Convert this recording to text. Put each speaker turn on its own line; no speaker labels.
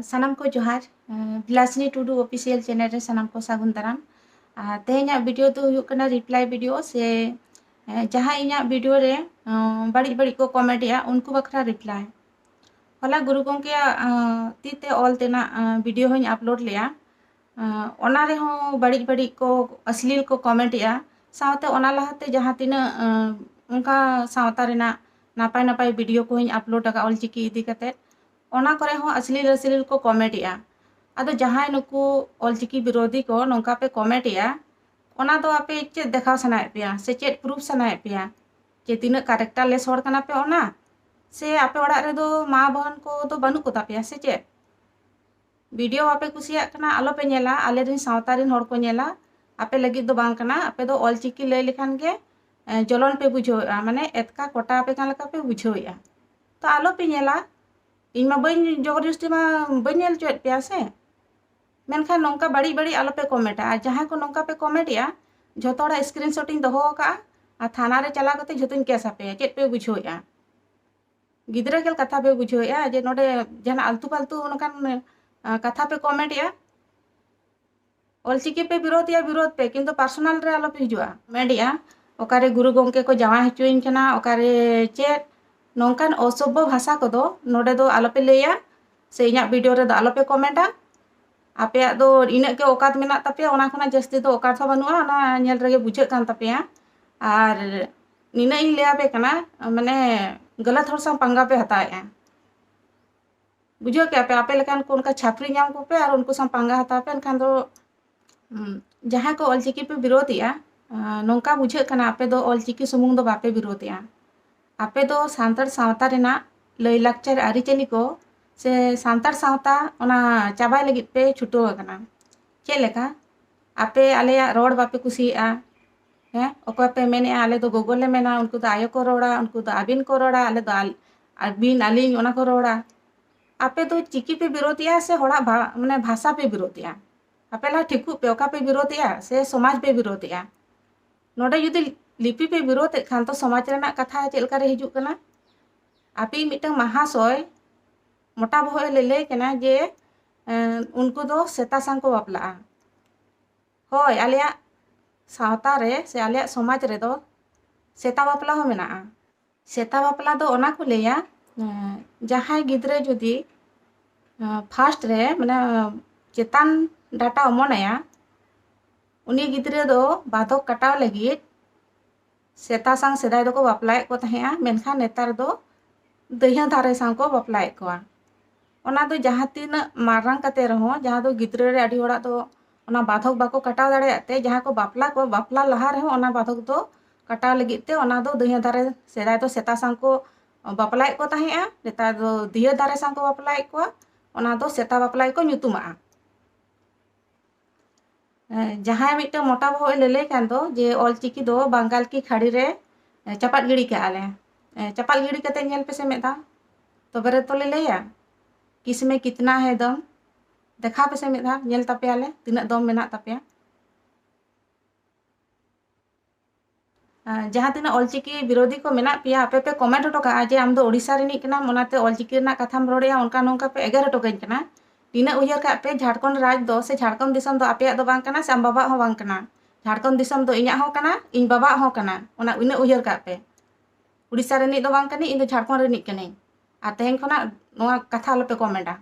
सानाम को जोहार बिलासनी Tudu official channel रे सानाम को सागुन दाराम तेहेኛ वीडियो तो हुयुग कना रिप्लाई वीडियो से जहाँ इኛ वीडियो रे बड़ी बड़ी को कमेंट या उनको बखरा रिप्लाई होला गुरु गोंके तीते ऑल तेना वीडियो होኝ अपलोड लिया ओना रे हो बड़ी बड़ी को अश्लील को कमेंट या सावते ओना लहाते जहाँ तीना उनका सावता रेना नापाय नापाय वीडियो को होኝ अपलोड का ऑलचिकी इदी कते ओना करे हो अश्लील अश्लील को कमेंट या अदो जहाँ नुकु ऑलचिकी विरोधी को नौका पे कमेंट या ओना दो आपे चे देखाव सनाए पिया से चेत प्रूफ सनाए पिया जे तीना कैरेक्टर लेस होड़ कना पे ओना से आपे ओड़ा रे दो माँ बहन को तो बानु को तापिया से चे वीडियो आपे कुसिया कना आलो पे नेला आले रिन सावता रिन होड़ को नेला आपे लगी दो बांग कना आपे दो ऑलचिकी ले लेखान गे जलन पे बुझोया माने एतका कोटा आपे कान लका पे बुझोया तो आलो पे नेला इन मा बई जबरदस्ती मा बई नेल चोट पिया से मेनखान नौका बड़ी बड़ी आलो पे कमेंटा जहाँ को नौका पे कमेंट या झोतोड़ा स्क्रीनशॉट इन दोहो का थाना रे चला कते झोतोन केस आपे चेत पे बुझोया गिद्रा केल कथा पे बुझोया जे नोडे जहां आलतू फालतू नकान कथा पे कमेंट या ऑलचिकी पे विरोध पे किंतु पर्सनल रे आलो पे हिजुआ मेडिया ओकारे गुरु गोंके को जावा हचुइन कना ओकारे चेत नौकान असभ्य भाषा को दो नोडे दो आलो पे लेया से इኛ वीडियो रे दो आलो पे कमेंटा आपे दो इना के औकात मेना तापिया ओना खना जस्ती दो औकात हो बनुआ ओना नेल रेगे बुझे कान तापिया आर निना इन लेया पे कना माने गलत हर संग पंगा पे हताया बुझो के आपे लेकान को उनका छापरी नाम को पे और उनको संग पंगा हता पे एनखान दो जहाँ को ऑलचिकी पे विरोधिया नौका बुझे कना आपे दो ऑलचिकी सुमुंग दो बापे विरोधिया आपे दो सांतार सावता रेना लय लाक्चर आरिचली को से सांतार सावता ओना चाबाय लगित पे छुटो कना चे लेका आपे आलेया रोड बापे कुसिया हैं ओको पे मेने आले दो गोगल ले मेना उनको तो आयो को रोड़ा उनको तो आबिन को रोड़ा आले दो आबिन आलिन ओना को रोड़ा आपे तो चिकी पे विरोधिया से होड़ा माने भाषा पे विरोधिया आपे ला ठिकु पे ओका पे विरोधिया से समाज पे विरोधिया नोडे युदि लिपि पे विरोध खान तो समाज रेना कथा चेलका रे हिजुक कना आपे मिटंग महाशय मोटा बहोय ले कना जे उनको दो सेता संग को बापला होय आलिया सावता रे से आलिया समाज रे दो सेता बापला हो मेना सेता बापला दो ओना को लेया जहां गिद्रे जुदी फास्ट रे माने चेतान डाटा अमोनाया उनी गिद्रे दो बाधक कटाव लगी सेता संग सेदाय दो को बापलाय को तहेया मेनखा नेतार दो दहिया धारे संग को बापलाय को ओना दो जहाँ तीन मारंग कते रहो जहाँ दो गिद्रे रे अडी होड़ा दो ओना बाधक बाको कटाव दाड़ेते जहाँ को बापला लहा रहे ओना बाधक दो कटाव लगिते ओना दो दहिया धारे सेदाय दो सेता संग को बापलाय को तहेया नेतार दो दिया धारे संग को बापलाय को ओना दो सेता बापलाय को nyutuमा जहाँ मिट्टे मोटा बहो ले कान दो जे ऑलचिकी दो बंगाल की खाड़ी रे चपात गिड़ी के आले चपात गिड़ी कते नेल पे से मेदा तो बरे तो ले लेया किसमें कितना है दम देखा पे से मेदा नेल तापे आले तिना दम मेना तापे जहाँ तीना ऑलचिकी विरोधी को मेना पिया आपे पे कमेंट हटो का जे आम दो ओडिसा रिनी कना मोनाते ऑलचिकी रना कथाम रोड़ेया उनका नौका पे एगार हटो गई कना तीना उयहर का पे झारखंड राज दो से झारखंड दिसम दो आपे दो बांग कना से आम बाबा हो बांग कना झारखंड दिसम दो इኛ हो कना इन बाबा हो कना ओना उना उयहर का पे उड़ीसा रिनी दो बांग कनी इन दो झारखंड रिनी कनी आ तेहेन खना नोआ कथा आलो पे कमेंटा।